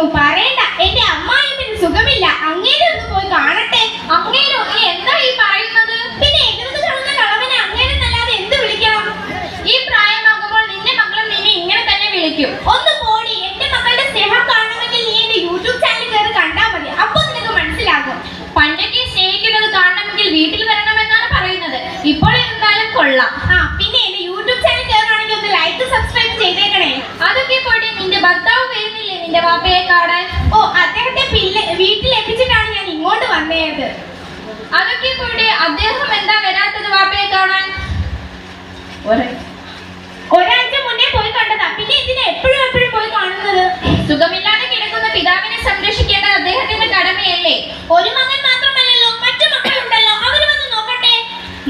ഒന്നും പറയണ്ട, എന്റെ അമ്മായിയപ്പന് സുഖമില്ല, അങ്ങേരെ ഒന്ന് പോയി കാണട്ടെ. അങ്ങേരോ? നീ എന്താ ഈ പറയുന്നത്? പിന്നെ എതിർത്ത് കാണുന്ന കളവനെ അങ്ങേരെന്നല്ലാതെ എന്ത് വിളിക്കണം? ഈ പ്രായമാകുമ്പോൾ നിന്റെ മക്കളും നിന്നെ ഇങ്ങനെ തന്നെ വിളിക്കും. ഒന്ന് പോടി. എന്റെ മക്കളുടെ സ്നേഹം കാണണമെങ്കിൽ നീ എന്റെ യൂട്യൂബ് ചാനൽ കയറി കണ്ടാൽ മതി, അപ്പൊ നിനക്ക് മനസ്സിലാകും. പണ്ടൊക്കെ സ്നേഹിക്കുന്നത് കാണണമെങ്കിൽ വീട്ടിൽ വരണമെന്നാണ് പറയുന്നത്. ഇപ്പോൾ എന്തായാലും കൊള്ളാം. പിന്നെ എന്റെ യൂട്യൂബ് ചാനൽ കയറുകയാണെങ്കിൽ ഒന്ന് ലൈക്ക് സബ്സ്ക്രൈബ് ചെയ്തേക്കണേ. അതൊക്കെ പോട്ടെ, നിന്റെ ഭർത്താവ് വരുന്നില്ലേ നിന്റെ വാപ്പയെ കാണാൻ? ഓ, അദ്ദേഹത്തെ വീട്ടിൽ എത്തിച്ചിട്ടാണ് ഞാൻ ഇങ്ങോട്ട് വന്നത്. അതൊക്കെ പോട്ടെ, അദ്ദേഹം എന്താ വരാത്തത് വാപ്പയെ കാണാൻ? ഒരാഴ്ച മുന്നേ പോയി കണ്ടതാ, പിന്നെ ഇതിനെ എപ്പോഴും പോയി കാണുന്നത്? സുഖമില്ലാതെ കിടക്കുന്ന പിതാവിനെ സംരക്ഷിക്കേണ്ടത് അദ്ദേഹത്തിന്റെ കടമയല്ലേ? ഒരു മകൻ മാത്രമല്ലല്ലോ, മറ്റു മക്കളുണ്ടല്ലോ, അവര് വന്ന് നോക്കട്ടെ.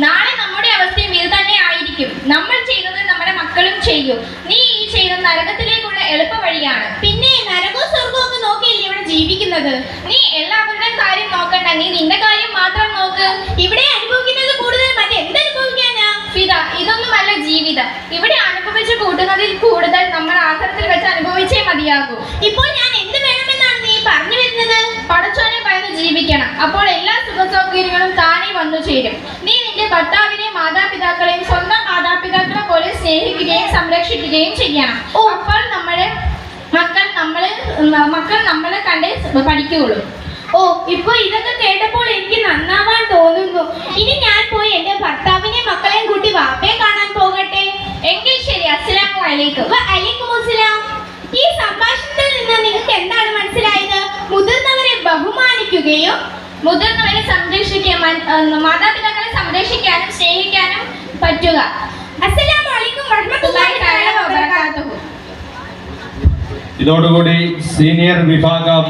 നാളെ നമ്മുടെ അവസ്ഥയും ഇത് തന്നെ ആയിരിക്കും. നമ്മൾ ചെയ്യുന്നത് നമ്മുടെ മക്കളും ചെയ്യും. നീ ഈ ചെയ്യുന്നത് നരകത്തിലേക്കുള്ള എളുപ്പ വഴിയാണ്. പിന്നെ നരകവും സ്വർഗവും ഒക്കെ നോക്കിയല്ലേ ഇവിടെ ജീവിക്കുന്നത്? നീ എല്ലാവരുടെയും കാര്യം നോക്കണ്ട, നീ നിന്റെ കാര്യം മാത്രം നോക്ക്. ഇവിടെ അനുഭവിക്കുന്നത് കൂടുതൽ മറ്റെന്തനുഭവിക്കാനാ? ഫിദ, ഇതൊന്നുമല്ല ജീവിതം. ഇവിടെ അനുഭവിച്ചു കൂട്ടുന്നതിൽ കൂടുതൽ നമ്മൾ ആഖിറത്തിൽ വെച്ച് അനുഭവിച്ചേ മതിയാകൂ. ഇപ്പോൾ ഞാൻ എന്ത് വേണമെന്നാണ് നീ പറഞ്ഞു വരുന്നത്? പടച്ചോനെ ഭയന്ന് ജീവിക്കണം. അപ്പോൾ എല്ലാ സുഖ സൗകര്യങ്ങളും താനേ വന്നു ചേരും. നീ നിന്റെ ഭർത്താവിനെയും മാതാപിതാക്കളെയും സ്വന്തം മാതാപിതാക്കളെ പോലെ സ്നേഹിക്കുകയും സംരക്ഷിക്കുകയും ചെയ്യണം. അപ്പോൾ നമ്മുടെ മക്കൾ നമ്മളെ കണ്ടേ പഠിക്കുകയുള്ളൂ. ഓ, ഇപ്പൊ ഇതൊക്കെ കേട്ടപ്പോൾ എനിക്ക് നന്നാവാൻ തോന്നുന്നു. ഇനി ഞാൻ പോയി എന്റെ ഭർത്താവിനെയും മക്കളെയും കൂട്ടി വാപ്പയെ കാണാൻ പോകട്ടെ. എങ്കിൽ ശരി. അസ്സലാമു അലൈക്കും. വഅലൈക്കും അസ്സലാം. ഈ സംഭാഷണത്തിൽ നിന്ന് നിങ്ങൾക്ക് എന്താണ് മനസ്സിലായത്? മുതിർന്നവരെ ബഹുമാനിക്കുകയും മുതിർന്നവരെ മാതാപിതാക്കളെ സംരക്ഷിക്കാനും സ്നേഹിക്കാനും പറ്റുക. അസ്സലാമു അലൈക്കും വറഹ്മത്തുള്ളാഹി തആല വബറകാതുഹു. ഇതോടുകൂടി സീനിയർ വിഭാഗം